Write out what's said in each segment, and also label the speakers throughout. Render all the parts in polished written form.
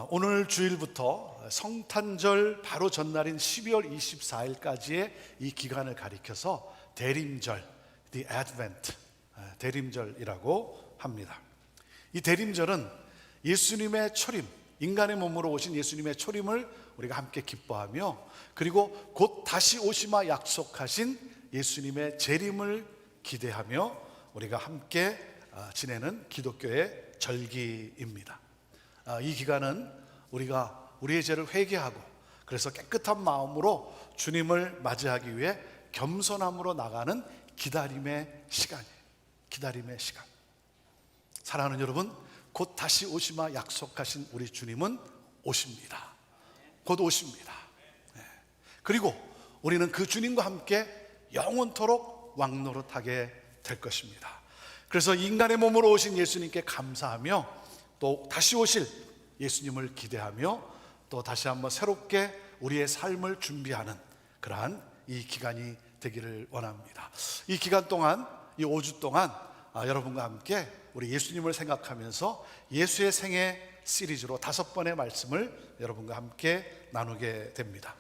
Speaker 1: 오늘 주일부터 성탄절 바로 전날인 12월 24일까지의 이 기간을 가리켜서 대림절, The Advent, 대림절이라고 합니다. 이 대림절은 예수님의 초림, 인간의 몸으로 오신 예수님의 초림을 우리가 함께 기뻐하며, 그리고 곧 다시 오시마 약속하신 예수님의 재림을 기대하며 우리가 함께 지내는 기독교의 절기입니다. 이 기간은 우리가 우리의 죄를 회개하고, 그래서 깨끗한 마음으로 주님을 맞이하기 위해 겸손함으로 나가는 기다림의 시간이에요. 기다림의 시간. 사랑하는 여러분, 곧 다시 오시마 약속하신 우리 주님은 오십니다. 곧 오십니다. 그리고 우리는 그 주님과 함께 영원토록 왕노릇하게 될 것입니다. 그래서 인간의 몸으로 오신 예수님께 감사하며, 또 다시 오실 예수님을 기대하며, 또 다시 한번 새롭게 우리의 삶을 준비하는 그러한 이 기간이 되기를 원합니다. 이 기간 동안, 이 5주 동안 여러분과 함께 우리 예수님을 생각하면서 예수의 생애 시리즈로 5번의 말씀을 여러분과 함께 나누게 됩니다.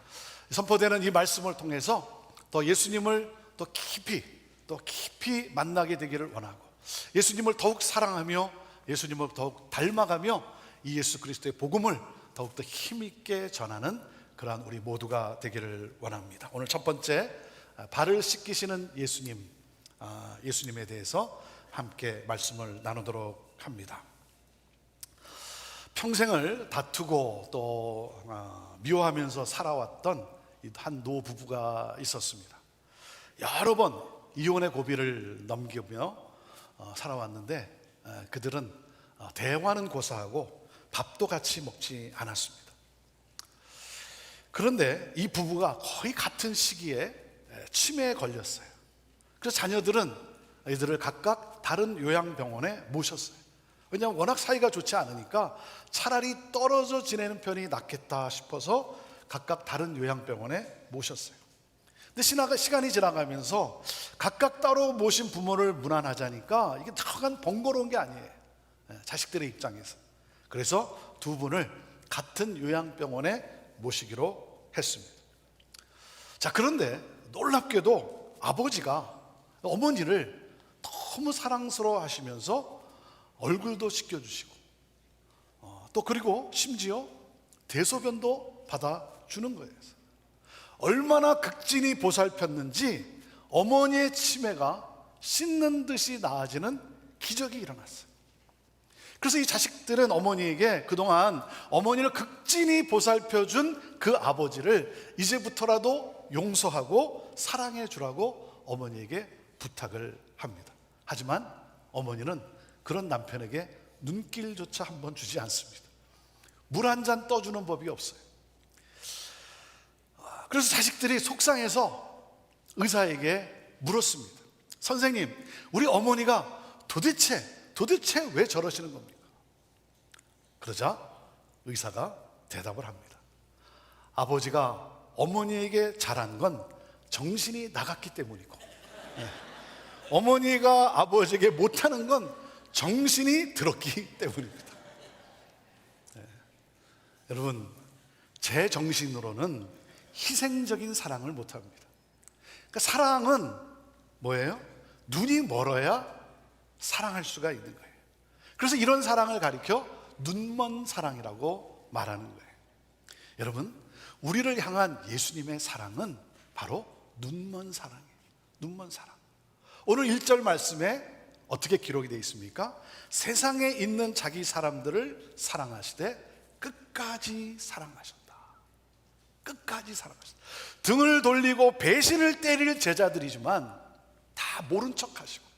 Speaker 1: 선포되는 이 말씀을 통해서 또 예수님을 더 깊이 만나게 되기를 원하고, 예수님을 더욱 사랑하며 예수님을 더욱 닮아가며 이 예수 그리스도의 복음을 더욱더 힘있게 전하는 그러한 우리 모두가 되기를 원합니다. 오늘 첫 번째, 발을 씻기시는 예수님, 예수님에 대해서 함께 말씀을 나누도록 합니다. 평생을 다투고 또 미워하면서 살아왔던 한 노부부가 있었습니다. 여러 번 이혼의 고비를 넘기며 살아왔는데, 그들은 대화는 고사하고 밥도 같이 먹지 않았습니다. 그런데 이 부부가 거의 같은 시기에 치매에 걸렸어요. 그래서 자녀들은 이들을 각각 다른 요양병원에 모셨어요. 왜냐하면 워낙 사이가 좋지 않으니까 차라리 떨어져 지내는 편이 낫겠다 싶어서 각각 다른 요양병원에 모셨어요. 근데 시간이 지나가면서 각각 따로 모신 부모를 문안하자니까 이게 약간 번거로운 게 아니에요, 자식들의 입장에서. 그래서 두 분을 같은 요양병원에 모시기로 했습니다. 자, 그런데 놀랍게도 아버지가 어머니를 너무 사랑스러워 하시면서 얼굴도 씻겨주시고, 또 그리고 심지어 대소변도 받아주는 거예요. 얼마나 극진히 보살폈는지 어머니의 치매가 씻는 듯이 나아지는 기적이 일어났어요. 그래서 이 자식들은 어머니에게 그동안 어머니를 극진히 보살펴준 그 아버지를 이제부터라도 용서하고 사랑해 주라고 어머니에게 부탁을 합니다. 하지만 어머니는 그런 남편에게 눈길조차 한번 주지 않습니다. 물 한 잔 떠주는 법이 없어요. 그래서 자식들이 속상해서 의사에게 물었습니다. 선생님, 우리 어머니가 도대체 왜 저러시는 겁니까? 그러자 의사가 대답을 합니다. 아버지가 어머니에게 잘한 건 정신이 나갔기 때문이고, 어머니가 아버지에게 못하는 건 정신이 들었기 때문입니다. 여러분, 제 정신으로는 희생적인 사랑을 못합니다. 그러니까 사랑은 뭐예요? 눈이 멀어야 사랑할 수가 있는 거예요. 그래서 이런 사랑을 가리켜 눈먼 사랑이라고 말하는 거예요. 여러분, 우리를 향한 예수님의 사랑은 바로 눈먼 사랑이에요. 눈먼 사랑. 오늘 1절 말씀에 어떻게 기록이 되어 있습니까? 세상에 있는 자기 사람들을 사랑하시되 끝까지 사랑하셨다. 끝까지 사랑하셨다. 등을 돌리고 배신을 때릴 제자들이지만 다 모른 척하시고,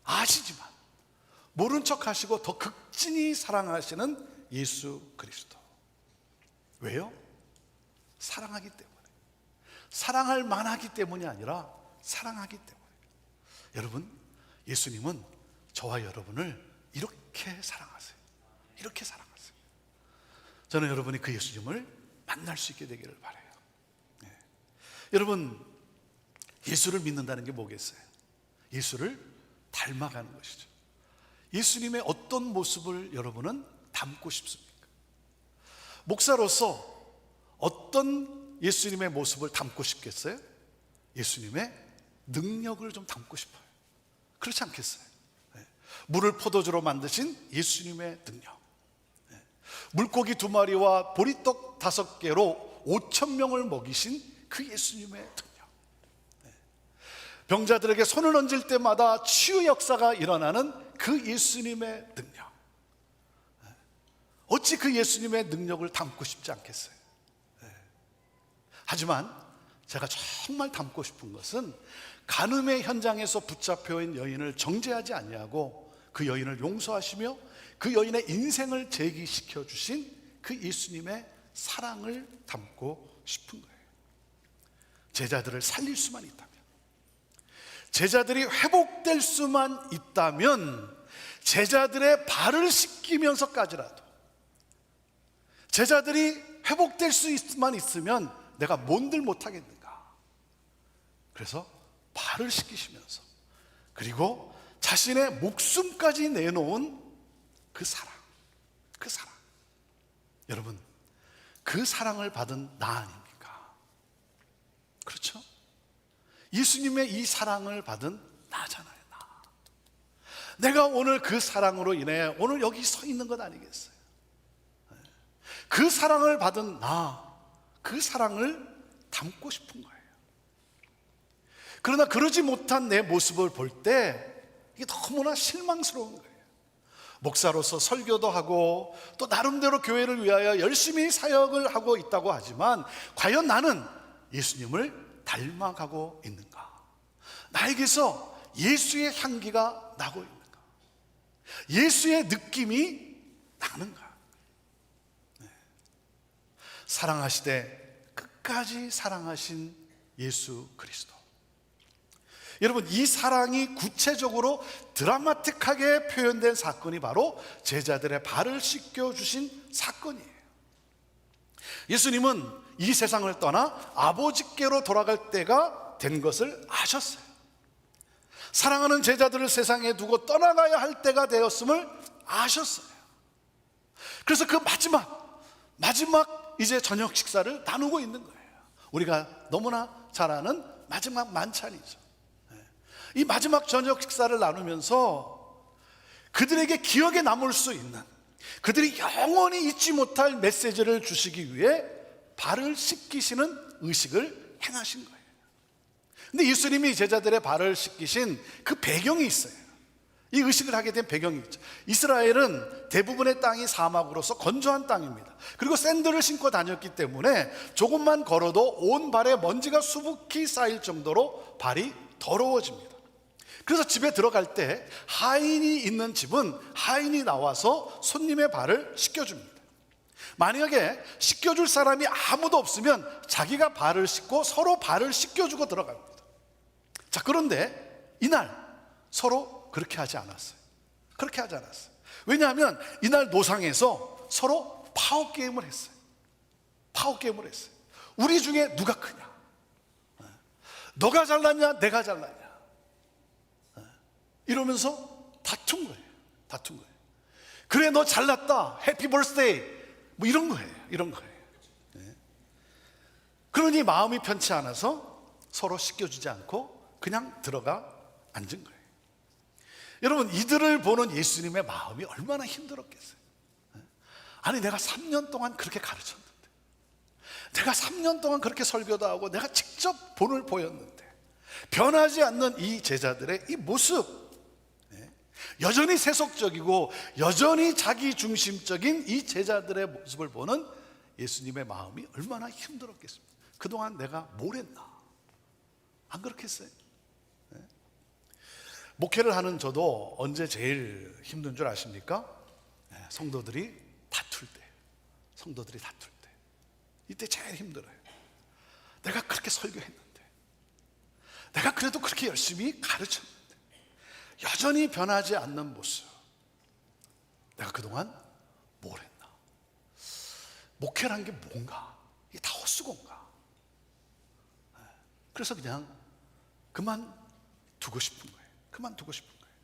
Speaker 1: 아시지만 모른 척하시고 더 극진히 사랑하시는 예수 그리스도. 왜요? 사랑하기 때문에. 사랑할 만하기 때문이 아니라 사랑하기 때문에. 여러분, 예수님은 저와 여러분을 이렇게 사랑하세요. 이렇게 사랑하세요. 저는 여러분이 그 예수님을 만날 수 있게 되기를 바라요. 여러분, 예수를 믿는다는 게 뭐겠어요? 예수를 닮아가는 것이죠. 예수님의 어떤 모습을 여러분은 담고 싶습니까? 목사로서 어떤 예수님의 모습을 담고 싶겠어요? 예수님의 능력을 좀 담고 싶어요. 그렇지 않겠어요? 물을 포도주로 만드신 예수님의 능력, 물고기 2마리와 보리떡 5개로 5,000명을 먹이신 그 예수님의 능력, 병자들에게 손을 얹을 때마다 치유 역사가 일어나는 그 예수님의 능력, 어찌 그 예수님의 능력을 담고 싶지 않겠어요? 하지만 제가 정말 담고 싶은 것은 간음의 현장에서 붙잡혀온 여인을 정죄하지 아니하고 그 여인을 용서하시며 그 여인의 인생을 재기시켜 주신 그 예수님의 사랑을 담고 싶은 거예요. 제자들을 살릴 수만 있다면, 제자들이 회복될 수만 있다면, 제자들의 발을 씻기면서까지라도, 제자들이 회복될 수만 있으면 내가 뭔들 못하겠는가. 그래서 발을 씻기시면서, 그리고 자신의 목숨까지 내놓은 그 사랑, 그 사랑, 여러분, 그 사랑을 받은 나 아닙니까? 그렇죠? 예수님의 이 사랑을 받은 나잖아요. 내가 오늘 그 사랑으로 인해 오늘 여기 서 있는 것 아니겠어요? 그 사랑을 받은 나, 그 사랑을 담고 싶은 거예요. 그러나 그러지 못한 내 모습을 볼 때 이게 너무나 실망스러운 거예요. 목사로서 설교도 하고 또 나름대로 교회를 위하여 열심히 사역을 하고 있다고 하지만 과연 나는 예수님을 닮아가고 있는가? 나에게서 예수의 향기가 나고 있는가? 예수의 느낌이 나는가? 사랑하시되 끝까지 사랑하신 예수 그리스도. 여러분, 이 사랑이 구체적으로 드라마틱하게 표현된 사건이 바로 제자들의 발을 씻겨주신 사건이에요. 예수님은 이 세상을 떠나 아버지께로 돌아갈 때가 된 것을 아셨어요. 사랑하는 제자들을 세상에 두고 떠나가야 할 때가 되었음을 아셨어요. 그래서 그 마지막 이제 저녁 식사를 나누고 있는 거예요. 우리가 너무나 잘 아는 마지막 만찬이죠. 이 마지막 저녁 식사를 나누면서 그들에게 기억에 남을 수 있는, 그들이 영원히 잊지 못할 메시지를 주시기 위해 발을 씻기시는 의식을 행하신 거예요. 근데 예수님이 제자들의 발을 씻기신 그 배경이 있어요. 이 의식을 하게 된 배경이 있죠. 이스라엘은 대부분의 땅이 사막으로서 건조한 땅입니다. 그리고 샌들을 신고 다녔기 때문에 조금만 걸어도 온 발에 먼지가 수북히 쌓일 정도로 발이 더러워집니다. 그래서 집에 들어갈 때 하인이 있는 집은 하인이 나와서 손님의 발을 씻겨줍니다. 만약에 씻겨줄 사람이 아무도 없으면 자기가 발을 씻고 서로 발을 씻겨주고 들어갑니다. 자, 그런데 이날 서로 그렇게 하지 않았어요. 그렇게 하지 않았어요. 왜냐하면 이날 노상에서 서로 파워게임을 했어요. 파워게임을 했어요. 우리 중에 누가 크냐? 너가 잘났냐? 내가 잘났냐? 이러면서 다툰 거예요. 다툰 거예요. 그래, 너 잘났다. 해피 버스데이. 뭐 이런 거예요. 이런 거예요. 그러니 마음이 편치 않아서 서로 씻겨주지 않고 그냥 들어가 앉은 거예요. 여러분, 이들을 보는 예수님의 마음이 얼마나 힘들었겠어요. 아니, 내가 3년 동안 그렇게 가르쳤는데, 내가 3년 동안 그렇게 설교도 하고 내가 직접 본을 보였는데 변하지 않는 이 제자들의 이 모습, 여전히 세속적이고 여전히 자기중심적인 이 제자들의 모습을 보는 예수님의 마음이 얼마나 힘들었겠습니까? 그동안 내가 뭘 했나? 안 그렇겠어요? 목회를 하는 저도 언제 제일 힘든 줄 아십니까? 성도들이 다툴 때. 성도들이 다툴 때. 이때 제일 힘들어요. 내가 그렇게 설교했는데, 내가 그래도 그렇게 열심히 가르쳤는데 여전히 변하지 않는 모습, 내가 그동안 뭘 했나? 목회란 게 뭔가? 이게 다 헛수고인가? 그래서 그냥 그만두고 싶은 거예요. 그만두고 싶은 거예요.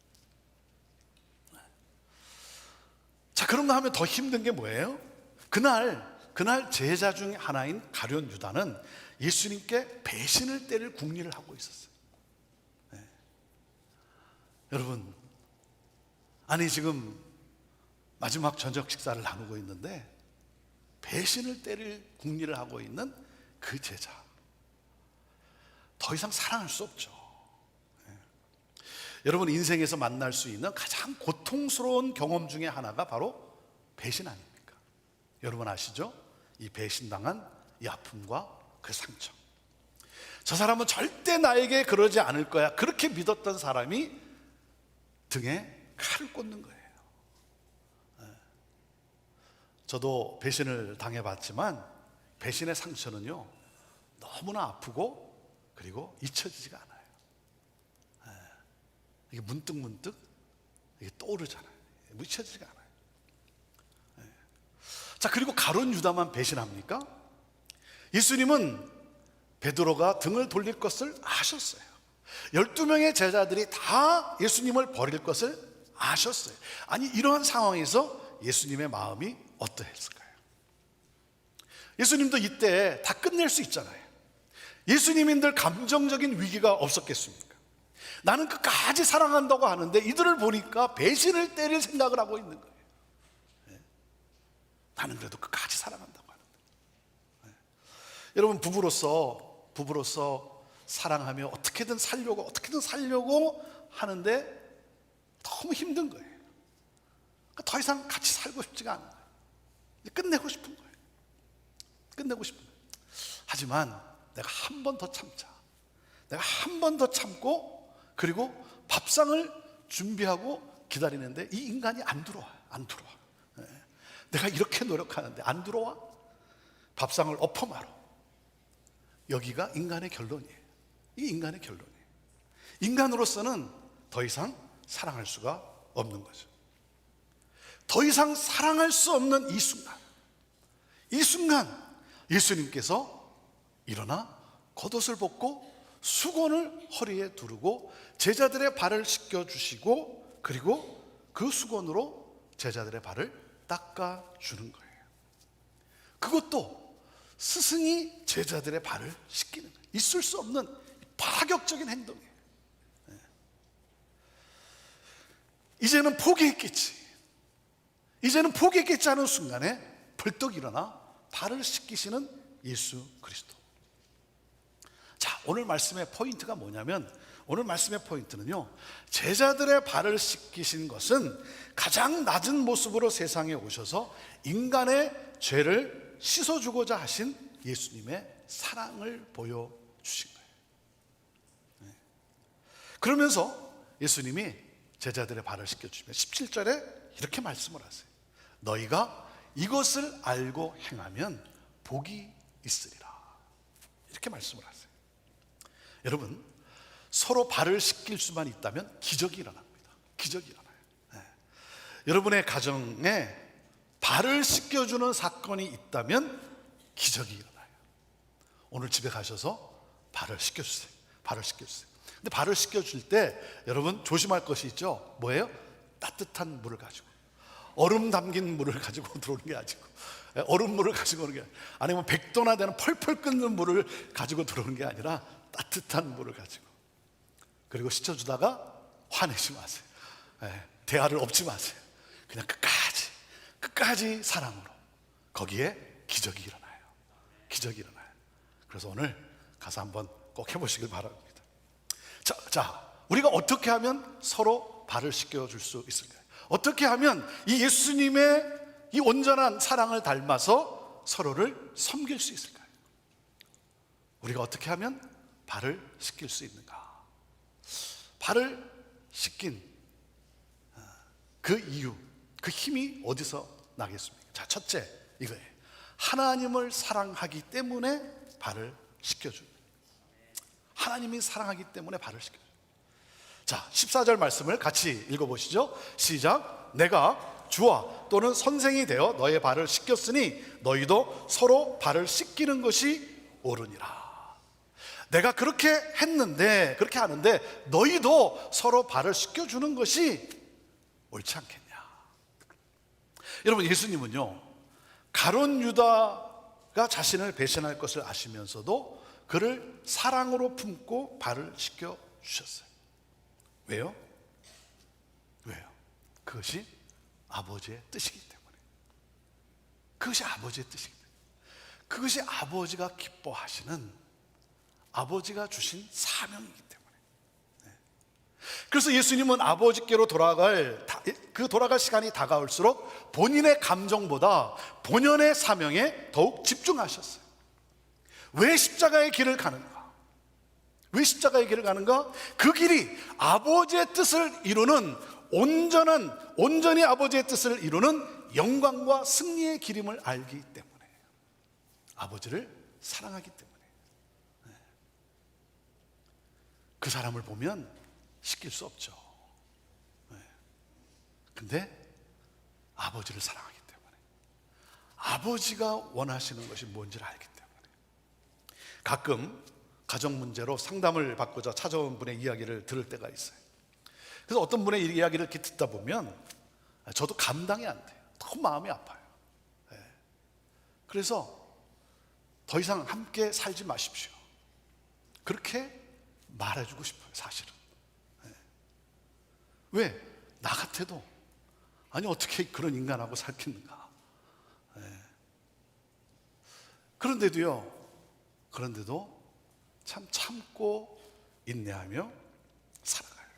Speaker 1: 그런가 하면 더 힘든 게 뭐예요? 그날 제자 중 하나인 가룟 유다는 예수님께 배신을 때릴 궁리를 하고 있었어요. 네. 여러분, 아니 지금 마지막 저녁 식사를 나누고 있는데 배신을 때릴 궁리를 하고 있는 그 제자, 더 이상 사랑할 수 없죠. 네. 여러분, 인생에서 만날 수 있는 가장 고통스러운 경험 중에 하나가 바로 배신 아닙니까? 여러분 아시죠? 이 배신당한 이 아픔과 그 상처. 저 사람은 절대 나에게 그러지 않을 거야, 그렇게 믿었던 사람이 등에 칼을 꽂는 거예요. 저도 배신을 당해봤지만 배신의 상처는요 너무나 아프고 그리고 잊혀지지가 않아요. 이게 문득 이게 떠오르잖아요. 잊혀지지가 않아요. 자, 그리고 가룟 유다만 배신합니까? 예수님은 베드로가 등을 돌릴 것을 아셨어요. 12명의 제자들이 다 예수님을 버릴 것을 아셨어요. 아니, 이러한 상황에서 예수님의 마음이 어떠했을까요? 예수님도 이때 다 끝낼 수 있잖아요. 예수님인들 감정적인 위기가 없었겠습니까? 나는 끝까지 사랑한다고 하는데 이들을 보니까 배신을 때릴 생각을 하고 있는 거예요. 나는 그래도 끝까지 사랑한다고 하는데. 여러분, 부부로서 사랑하며 어떻게든 살려고 하는데 너무 힘든 거예요. 그러니까 더 이상 같이 살고 싶지가 않은 거예요. 끝내고 싶은 거예요. 하지만 내가 한 번 더 참자. 내가 한 번 더 참고 그리고 밥상을 준비하고 기다리는데 이 인간이 안 들어와. 내가 이렇게 노력하는데 안 들어와. 밥상을 엎어마로. 여기가 인간의 결론이에요. 이게 인간의 결론이에요. 인간으로서는 더 이상 사랑할 수가 없는 거죠. 더 이상 사랑할 수 없는 이 순간 예수님께서 일어나 겉옷을 벗고 수건을 허리에 두르고 제자들의 발을 씻겨주시고 그리고 그 수건으로 제자들의 발을 닦아주는 거예요. 그것도 스승이 제자들의 발을 씻기는 거예요. 있을 수 없는 파격적인 행동이에요. 이제는 포기했겠지 하는 순간에 벌떡 일어나 발을 씻기시는 예수 그리스도. 자, 오늘 말씀의 포인트가 뭐냐면, 오늘 말씀의 포인트는요, 제자들의 발을 씻기신 것은 가장 낮은 모습으로 세상에 오셔서 인간의 죄를 씻어주고자 하신 예수님의 사랑을 보여주신 거예요. 그러면서 예수님이 제자들의 발을 씻겨주시면 17절에 이렇게 말씀을 하세요. 너희가 이것을 알고 행하면 복이 있으리라. 이렇게 말씀을 하세요. 여러분, 서로 발을 씻길 수만 있다면 기적이 일어납니다. 기적이 일어나요. 여러분의 가정에 발을 씻겨주는 사건이 있다면 기적이 일어나요. 오늘 집에 가셔서 발을 씻겨주세요. 근데 발을 씻겨줄 때 여러분 조심할 것이 있죠. 뭐예요? 따뜻한 물을 가지고, 얼음 담긴 물을 가지고 들어오는 게 아니고, 얼음물을 가지고 오는 게 아니면 100도나 되는 펄펄 끓는 물을 가지고 들어오는 게 아니라 따뜻한 물을 가지고, 그리고 씻어주다가 화내지 마세요. 대화를 엎지 마세요. 그냥 끝까지 사랑으로. 거기에 기적이 일어나요. 그래서 오늘 가서 한번 꼭 해보시길 바랍니다. 자, 우리가 어떻게 하면 서로 발을 씻겨줄 수 있을까요? 어떻게 하면 이 예수님의 이 온전한 사랑을 닮아서 서로를 섬길 수 있을까요? 우리가 어떻게 하면 발을 씻길 수 있는가? 발을 씻긴 그 이유, 그 힘이 어디서 나겠습니까? 자, 첫째 이거예요. 하나님을 사랑하기 때문에 발을 씻겨줍니다. 하나님이 사랑하기 때문에 발을 씻겨줍니다. 자, 14절 말씀을 같이 읽어보시죠. 시작. 내가 주와 또는 선생이 되어 너의 발을 씻겼으니 너희도 서로 발을 씻기는 것이 옳으니라. 내가 그렇게 하는데 너희도 서로 발을 씻겨주는 것이 옳지 않겠냐. 여러분, 예수님은요, 가룟 유다가 자신을 배신할 것을 아시면서도 그를 사랑으로 품고 발을 씻겨 주셨어요. 왜요? 왜요? 그것이 아버지의 뜻이기 때문에. 그것이 아버지의 뜻이기 때문에. 그것이 아버지가 기뻐하시는, 아버지가 주신 사명이기 때문에. 그래서 예수님은 아버지께로 돌아갈 시간이 다가올수록 본인의 감정보다 본연의 사명에 더욱 집중하셨어요. 왜 십자가의 길을 가는가? 왜 십자가의 길을 가는가? 그 길이 아버지의 뜻을 이루는 온전히 아버지의 뜻을 이루는 영광과 승리의 길임을 알기 때문에, 아버지를 사랑하기 때문에. 그 사람을 보면 시킬 수 없죠. 근데 아버지를 사랑하기 때문에, 아버지가 원하시는 것이 뭔지를 알기 때문에. 가끔 가정 문제로 상담을 받고자 찾아온 분의 이야기를 들을 때가 있어요. 그래서 어떤 분의 이야기를 이렇게 듣다 보면 저도 감당이 안 돼요. 너무 마음이 아파요. 그래서 더 이상 함께 살지 마십시오, 그렇게 말해주고 싶어요, 사실은. 왜? 나 같아도, 아니 어떻게 그런 인간하고 살겠는가. 그런데도 참 참고 인내하며 살아가요.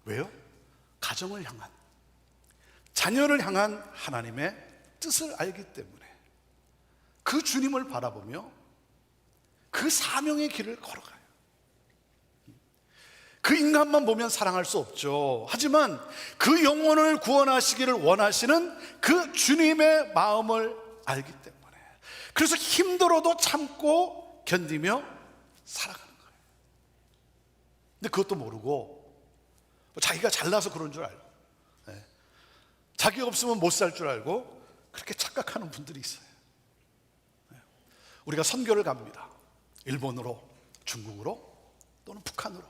Speaker 1: 왜요? 가정을 향한, 자녀를 향한 하나님의 뜻을 알기 때문에, 그 주님을 바라보며 그 사명의 길을 걸어가요. 그 인간만 보면 사랑할 수 없죠. 하지만 그 영혼을 구원하시기를 원하시는 그 주님의 마음을 알기 때문에, 그래서 힘들어도 참고 견디며 살아가는 거예요. 근데 그것도 모르고 자기가 잘나서 그런 줄 알고, 자기가 없으면 못 살 줄 알고 그렇게 착각하는 분들이 있어요. 우리가 선교를 갑니다. 일본으로, 중국으로, 또는 북한으로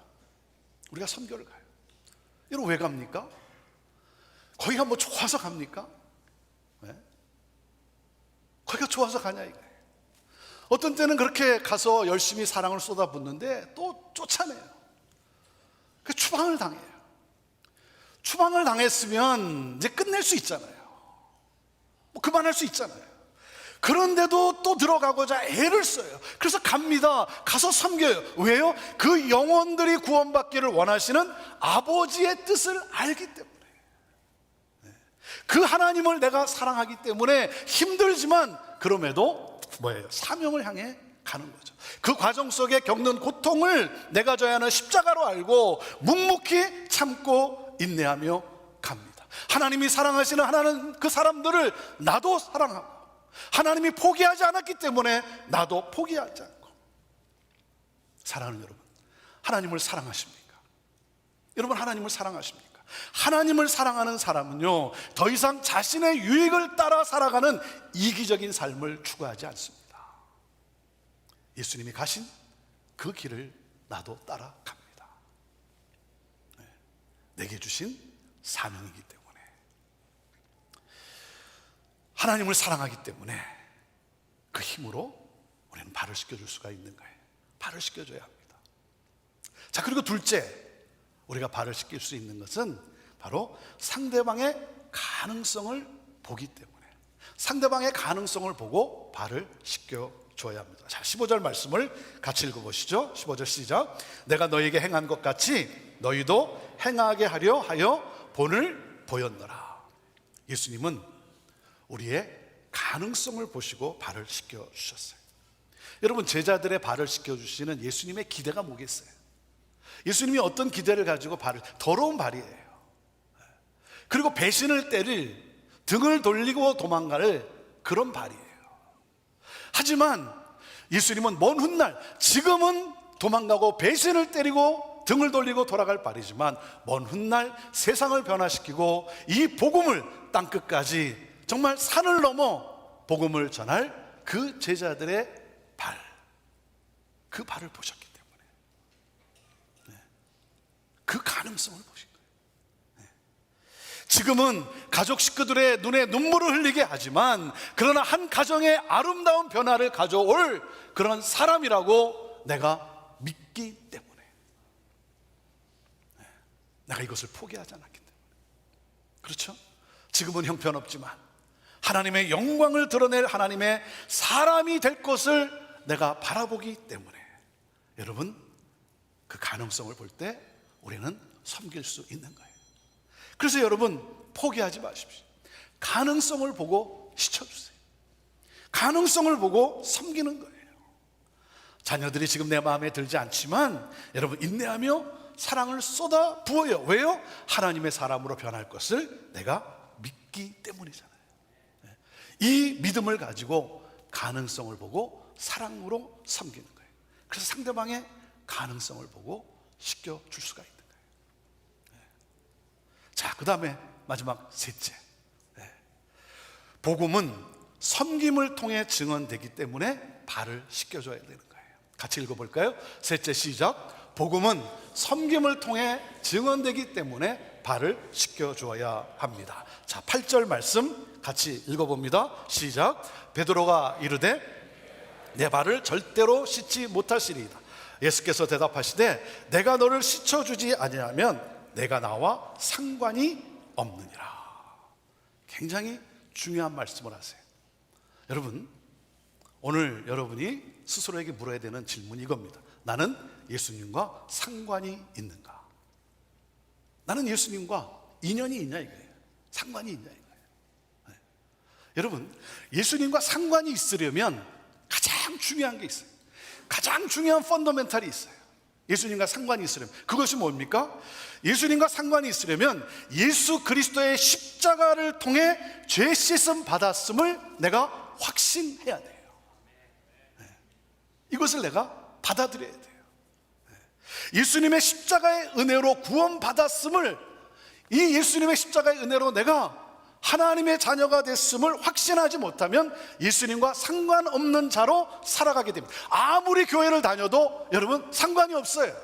Speaker 1: 우리가 선교를 가요. 여러분, 왜 갑니까? 거기가 뭐 좋아서 갑니까? 거기가 좋아서 가냐 이거예요. 어떤 때는 그렇게 가서 열심히 사랑을 쏟아붓는데 또 쫓아내요. 그 추방을 당해요. 추방을 당했으면 이제 끝낼 수 있잖아요. 뭐 그만할 수 있잖아요. 그런데도 또 들어가고자 애를 써요. 그래서 갑니다. 가서 섬겨요. 왜요? 그 영혼들이 구원받기를 원하시는 아버지의 뜻을 알기 때문에. 그 하나님을 내가 사랑하기 때문에 힘들지만 그럼에도 뭐예요? 사명을 향해 가는 거죠. 그 과정 속에 겪는 고통을 내가 져야 하는 십자가로 알고 묵묵히 참고 인내하며 갑니다. 하나님이 사랑하시는 하나님, 그 사람들을 나도 사랑하고, 하나님이 포기하지 않았기 때문에 나도 포기하지 않고. 사랑하는 여러분, 하나님을 사랑하십니까? 여러분, 하나님을 사랑하십니까? 하나님을 사랑하는 사람은요, 더 이상 자신의 유익을 따라 살아가는 이기적인 삶을 추구하지 않습니다. 예수님이 가신 그 길을 나도 따라갑니다. 내게 주신 사명이기 때문에. 하나님을 사랑하기 때문에 그 힘으로 우리는 발을 씻겨줄 수가 있는 거예요. 발을 씻겨줘야 합니다. 자, 그리고 둘째, 우리가 발을 씻길 수 있는 것은 바로 상대방의 가능성을 보기 때문에, 상대방의 가능성을 보고 발을 씻겨줘야 합니다. 자, 15절 말씀을 같이 읽어보시죠. 15절 시작. 내가 너에게 행한 것 같이 너희도 행하게 하려 하여 본을 보였노라. 예수님은 우리의 가능성을 보시고 발을 씻겨주셨어요. 여러분, 제자들의 발을 씻겨주시는 예수님의 기대가 뭐겠어요? 예수님이 어떤 기대를 가지고 더러운 발이에요. 그리고 배신을 때릴, 등을 돌리고 도망갈 그런 발이에요. 하지만 예수님은 먼 훗날, 지금은 도망가고 배신을 때리고 등을 돌리고 돌아갈 발이지만 먼 훗날 세상을 변화시키고 이 복음을 땅끝까지, 정말 산을 넘어 복음을 전할 그 제자들의 발, 그 발을 보셨기 때문에 그 가능성을 보신 거예요. 지금은 가족 식구들의 눈에 눈물을 흘리게 하지만 그러나 한 가정의 아름다운 변화를 가져올 그런 사람이라고 내가 믿기 때문에 내가 이것을 포기하지 않았기 때문에. 그렇죠? 지금은 형편없지만 하나님의 영광을 드러낼 하나님의 사람이 될 것을 내가 바라보기 때문에 여러분, 그 가능성을 볼 때 우리는 섬길 수 있는 거예요. 그래서 여러분, 포기하지 마십시오. 가능성을 보고 시켜주세요. 가능성을 보고 섬기는 거예요. 자녀들이 지금 내 마음에 들지 않지만 여러분, 인내하며 사랑을 쏟아 부어요. 왜요? 하나님의 사람으로 변할 것을 내가 믿기 때문이잖아요. 이 믿음을 가지고 가능성을 보고 사랑으로 섬기는 거예요. 그래서 상대방의 가능성을 보고 시켜줄 수가 있는 거예요. 자, 그 다음에 마지막 셋째, 복음은 섬김을 통해 증언되기 때문에 발을 씻겨줘야 되는 거예요. 같이 읽어볼까요? 셋째, 시작. 복음은 섬김을 통해 증언되기 때문에 발을 씻겨줘야 합니다. 자, 8절 말씀 같이 읽어봅니다. 시작. 베드로가 이르되 내 발을 절대로 씻지 못하시리이다. 예수께서 대답하시되 내가 너를 씻어주지 아니하면 내가 나와 상관이 없느니라. 굉장히 중요한 말씀을 하세요. 여러분, 오늘 여러분이 스스로에게 물어야 되는 질문이 이겁니다. 나는 예수님과 상관이 있는가? 나는 예수님과 인연이 있냐 이거예요. 상관이 있냐 이거예요. 네. 여러분, 예수님과 상관이 있으려면 가장 중요한 게 있어요. 가장 중요한 펀더멘탈이 있어요. 예수님과 상관이 있으려면. 그것이 뭡니까? 예수님과 상관이 있으려면 예수 그리스도의 십자가를 통해 죄 씻음 받았음을 내가 확신해야 돼요. 네. 이것을 내가 받아들여야 돼요. 네. 예수님의 십자가의 은혜로 구원받았음을, 이 예수님의 십자가의 은혜로 내가 하나님의 자녀가 됐음을 확신하지 못하면 예수님과 상관없는 자로 살아가게 됩니다. 아무리 교회를 다녀도 여러분 상관이 없어요.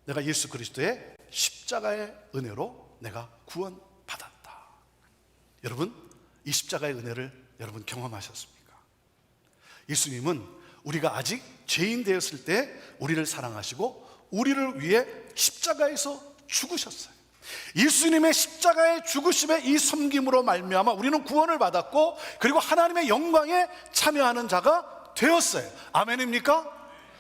Speaker 1: 내가 예수 그리스도의 십자가의 은혜로 내가 구원받았다. 여러분, 이 십자가의 은혜를 여러분 경험하셨습니까? 예수님은 우리가 아직 죄인 되었을 때 우리를 사랑하시고 우리를 위해 십자가에서 죽으셨어요. 예수님의 십자가의 죽으심의 이 섬김으로 말미암아 우리는 구원을 받았고 그리고 하나님의 영광에 참여하는 자가 되었어요. 아멘입니까?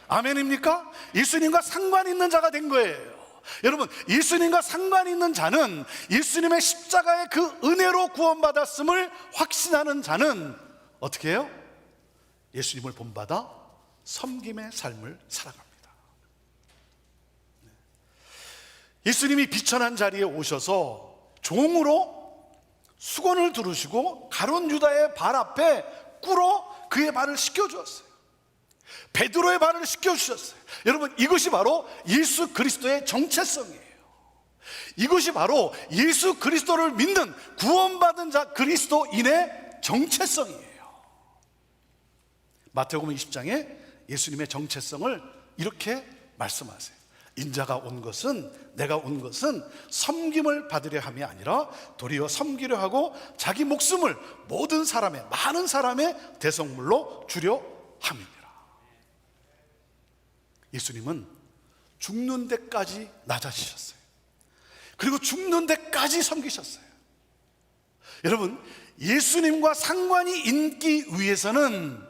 Speaker 1: 아멘입니까? 예수님과 상관 있는 자가 된 거예요. 여러분, 예수님과 상관 있는 자는, 예수님의 십자가의 그 은혜로 구원받았음을 확신하는 자는 어떻게 해요? 예수님을 본받아 섬김의 삶을 살아갑니다. 예수님이 비천한 자리에 오셔서 종으로 수건을 두르시고 가룟 유다의 발 앞에 꿇어 그의 발을 씻겨주었어요. 베드로의 발을 씻겨주셨어요. 여러분, 이것이 바로 예수 그리스도의 정체성이에요. 이것이 바로 예수 그리스도를 믿는 구원받은 자 그리스도인의 정체성이에요. 마태복음 20장에 예수님의 정체성을 이렇게 말씀하세요. 인자가 온 것은, 내가 온 것은 섬김을 받으려 함이 아니라 도리어 섬기려 하고 자기 목숨을 모든 사람의, 많은 사람의 대성물로 주려 함이니라. 예수님은 죽는 데까지 낮아지셨어요. 그리고 죽는 데까지 섬기셨어요. 여러분, 예수님과 상관이 있기 위해서는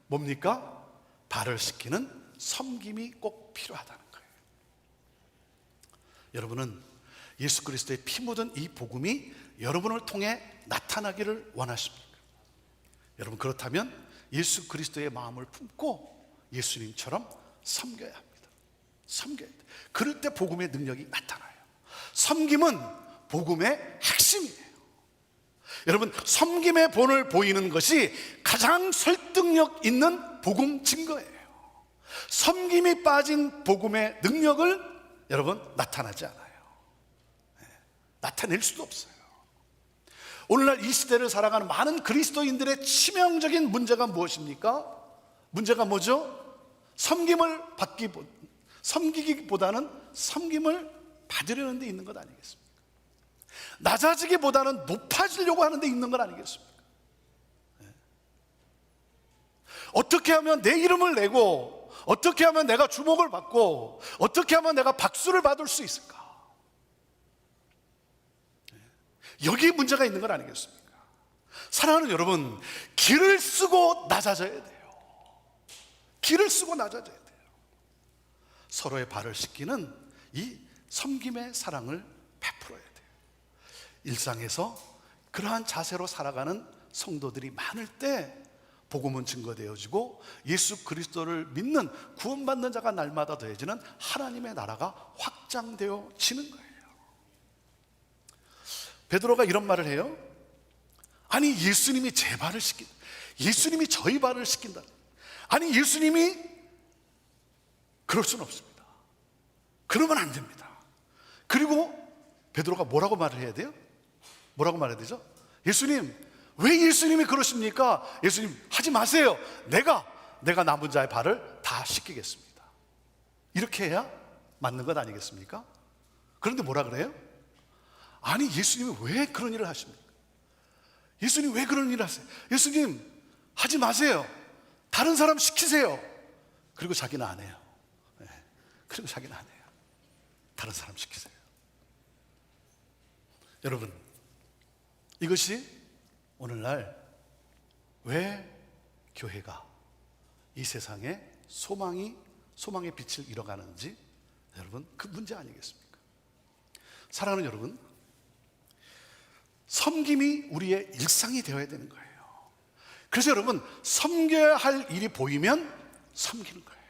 Speaker 1: 뭡니까? 발을 씻기는 섬김이 꼭 필요하다는 거예요. 여러분은 예수 그리스도의 피 묻은 이 복음이 여러분을 통해 나타나기를 원하십니까? 여러분, 그렇다면 예수 그리스도의 마음을 품고 예수님처럼 섬겨야 합니다. 섬겨야 돼요. 그럴 때 복음의 능력이 나타나요. 섬김은 복음의 핵심이에요. 여러분, 섬김의 본을 보이는 것이 가장 설득력 있는 복음 증거예요. 섬김이 빠진 복음의 능력을 여러분 나타나지 않아요. 나타낼 수도 없어요. 오늘날 이 시대를 살아가는 많은 그리스도인들의 치명적인 문제가 무엇입니까? 문제가 뭐죠? 섬기기보다는 섬김을 받으려는 데 있는 것 아니겠습니까? 낮아지기보다는 높아지려고 하는 데 있는 건 아니겠습니까? 어떻게 하면 내 이름을 내고, 어떻게 하면 내가 주목을 받고, 어떻게 하면 내가 박수를 받을 수 있을까? 여기에 문제가 있는 건 아니겠습니까? 사랑하는 여러분, 길을 쓰고 낮아져야 돼요. 길을 쓰고 낮아져야 돼요. 서로의 발을 씻기는 이 섬김의 사랑을 베풀어야 돼요. 일상에서 그러한 자세로 살아가는 성도들이 많을 때 복음은 증거되어지고 예수 그리스도를 믿는 구원받는 자가 날마다 더해지는 하나님의 나라가 확장되어지는 거예요. 베드로가 이런 말을 해요. 아니, 예수님이 제 발을 씻긴다. 예수님이 저희 발을 씻긴다. 아니, 예수님이 그럴 수는 없습니다. 그러면 안 됩니다. 그리고 베드로가 뭐라고 말을 해야 돼요? 뭐라고 말해야 되죠? 예수님, 왜 예수님이 그러십니까? 예수님, 하지 마세요. 내가 남은 자의 발을 다 씻기겠습니다. 이렇게 해야 맞는 것 아니겠습니까? 그런데 뭐라 그래요? 아니, 예수님이 왜 그런 일을 하십니까? 예수님 왜 그런 일을 하세요? 예수님, 하지 마세요. 다른 사람 시키세요. 그리고 자기는 안 해요. 그리고 자기는 안 해요. 다른 사람 시키세요. 여러분, 이것이 오늘날 왜 교회가 이 세상에 소망의 빛을 잃어가는지, 여러분, 그 문제 아니겠습니까? 사랑하는 여러분, 섬김이 우리의 일상이 되어야 되는 거예요. 그래서 여러분, 섬겨야 할 일이 보이면 섬기는 거예요.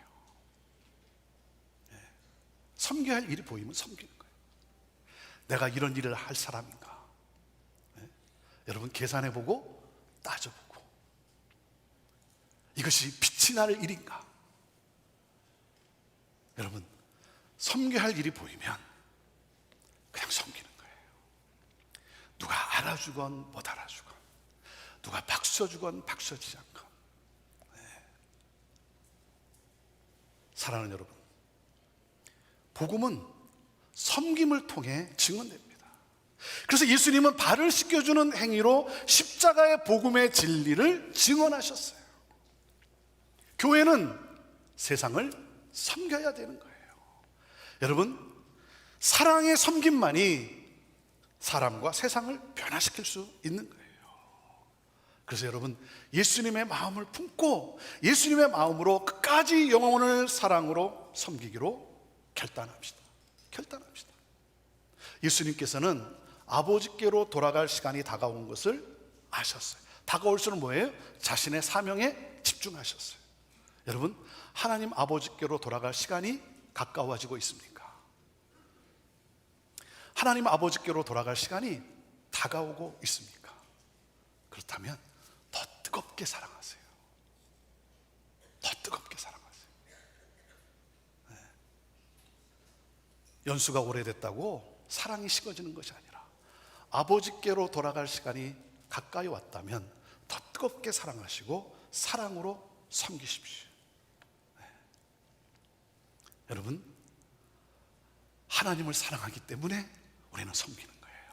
Speaker 1: 섬겨야 할 일이 보이면 섬기는 거예요. 내가 이런 일을 할 사람인가? 여러분, 계산해보고 따져보고, 이것이 빛이 날 일인가? 여러분, 섬겨야 할 일이 보이면 그냥 섬기는 거예요. 누가 알아주건 못 알아주건, 누가 박수 주건 박수 주지 않건. 사랑하는 여러분, 복음은 섬김을 통해 증언됩니다. 그래서 예수님은 발을 씻겨주는 행위로 십자가의 복음의 진리를 증언하셨어요. 교회는 세상을 섬겨야 되는 거예요. 여러분, 사랑의 섬김만이 사람과 세상을 변화시킬 수 있는 거예요. 그래서 여러분, 예수님의 마음을 품고 예수님의 마음으로 끝까지 영혼을 사랑으로 섬기기로 결단합시다. 예수님께서는 아버지께로 돌아갈 시간이 다가온 것을 아셨어요. 다가올수록 뭐예요? 자신의 사명에 집중하셨어요. 여러분, 하나님 아버지께로 돌아갈 시간이 가까워지고 있습니까? 하나님 아버지께로 돌아갈 시간이 다가오고 있습니까? 그렇다면 더 뜨겁게 사랑하세요. 더 뜨겁게 사랑하세요. 연수가 오래됐다고 사랑이 식어지는 것이 아니라 아버지께로 돌아갈 시간이 가까이 왔다면 더 뜨겁게 사랑하시고 사랑으로 섬기십시오. 여러분, 하나님을 사랑하기 때문에 우리는 섬기는 거예요.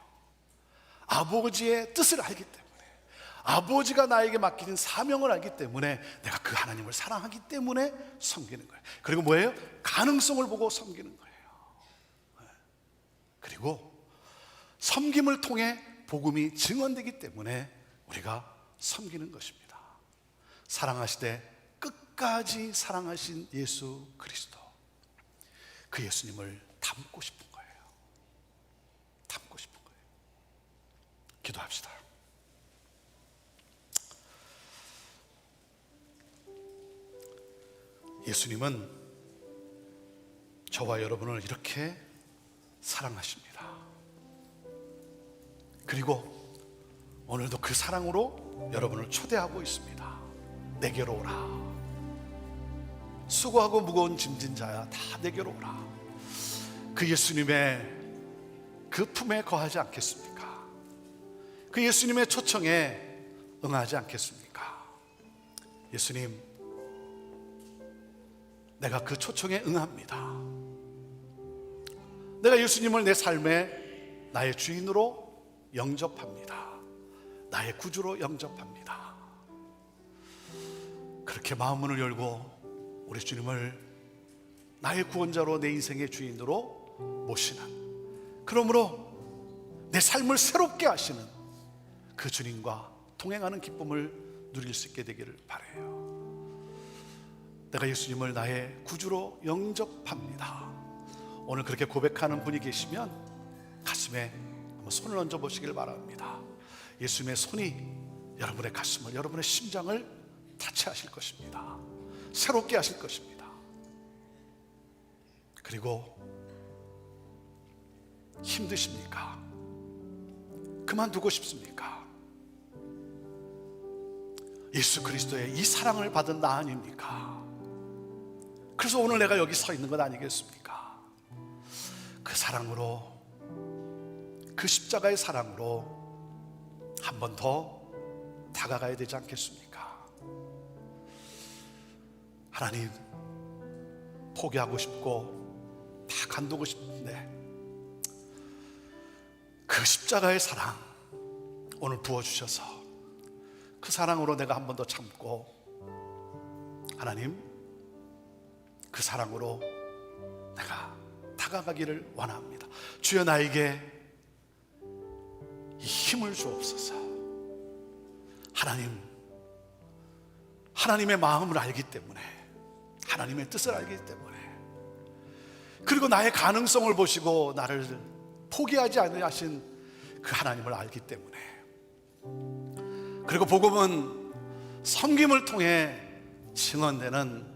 Speaker 1: 아버지의 뜻을 알기 때문에, 아버지가 나에게 맡긴 사명을 알기 때문에 내가 그 하나님을 사랑하기 때문에 섬기는 거예요. 그리고 뭐예요? 가능성을 보고 섬기는 거예요. 그리고 섬김을 통해 복음이 증언되기 때문에 우리가 섬기는 것입니다. 사랑하시되 끝까지 사랑하신 예수 그리스도, 그 예수님을 닮고 싶은 거예요. 닮고 싶은 거예요. 기도합시다. 예수님은 저와 여러분을 이렇게 사랑하십니다. 그리고 오늘도 그 사랑으로 여러분을 초대하고 있습니다. 내게로 오라. 수고하고 무거운 짐진 자야, 다 내게로 오라. 그 예수님의 그 품에 거하지 않겠습니까? 그 예수님의 초청에 응하지 않겠습니까? 예수님, 내가 그 초청에 응합니다. 내가 예수님을 내 삶의 나의 주인으로 영접합니다. 나의 구주로 영접합니다. 그렇게 마음문을 열고 우리 주님을 나의 구원자로 내 인생의 주인으로 모시는, 그러므로 내 삶을 새롭게 하시는 그 주님과 동행하는 기쁨을 누릴 수 있게 되기를 바라요. 내가 예수님을 나의 구주로 영접합니다. 오늘 그렇게 고백하는 분이 계시면 가슴에 한번 손을 얹어 보시길 바랍니다. 예수님의 손이 여러분의 가슴을, 여러분의 심장을 타치하실 것입니다. 새롭게 하실 것입니다. 그리고 힘드십니까? 그만두고 싶습니까? 예수 그리스도의 이 사랑을 받은 나 아닙니까? 그래서 오늘 내가 여기 서 있는 것 아니겠습니까? 그 사랑으로, 그 십자가의 사랑으로 한 번 더 다가가야 되지 않겠습니까? 하나님, 포기하고 싶고 다 간두고 싶은데 그 십자가의 사랑 오늘 부어주셔서 그 사랑으로 내가 한 번 더 참고, 하나님, 그 사랑으로 내가 다가가기를 원합니다. 주여, 나에게 이 힘을 주옵소서. 하나님, 하나님의 마음을 알기 때문에, 하나님의 뜻을 알기 때문에, 그리고 나의 가능성을 보시고 나를 포기하지 않으신 그 하나님을 알기 때문에, 그리고 복음은 섬김을 통해 증언되는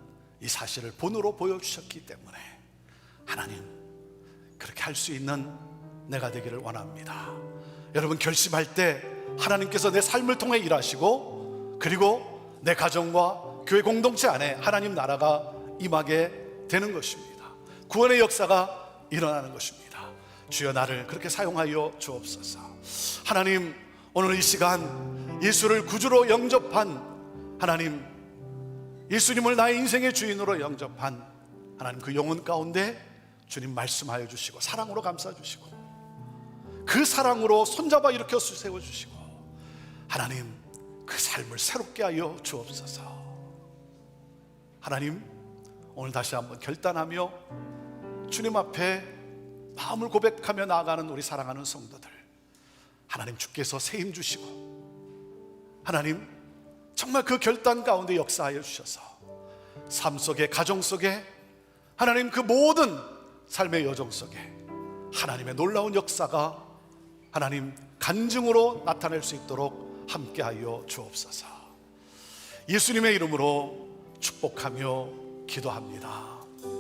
Speaker 1: 이 사실을 본으로 보여주셨기 때문에 하나님, 그렇게 할 수 있는 내가 되기를 원합니다. 여러분, 결심할 때 하나님께서 내 삶을 통해 일하시고, 그리고 내 가정과 교회 공동체 안에 하나님 나라가 임하게 되는 것입니다. 구원의 역사가 일어나는 것입니다. 주여, 나를 그렇게 사용하여 주옵소서. 하나님, 오늘 이 시간 예수를 구주로 영접한 하나님, 예수님을 나의 인생의 주인으로 영접한 하나님, 그 영혼 가운데 주님 말씀하여 주시고 사랑으로 감싸주시고 그 사랑으로 손잡아 일으켜 세워주시고, 하나님, 그 삶을 새롭게 하여 주옵소서. 하나님, 오늘 다시 한번 결단하며 주님 앞에 마음을 고백하며 나아가는 우리 사랑하는 성도들, 하나님, 주께서 새 힘 주시고 하나님, 정말 그 결단 가운데 역사하여 주셔서 삶 속에, 가정 속에, 하나님, 그 모든 삶의 여정 속에 하나님의 놀라운 역사가 하나님 간증으로 나타낼 수 있도록 함께하여 주옵소서. 예수님의 이름으로 축복하며 기도합니다.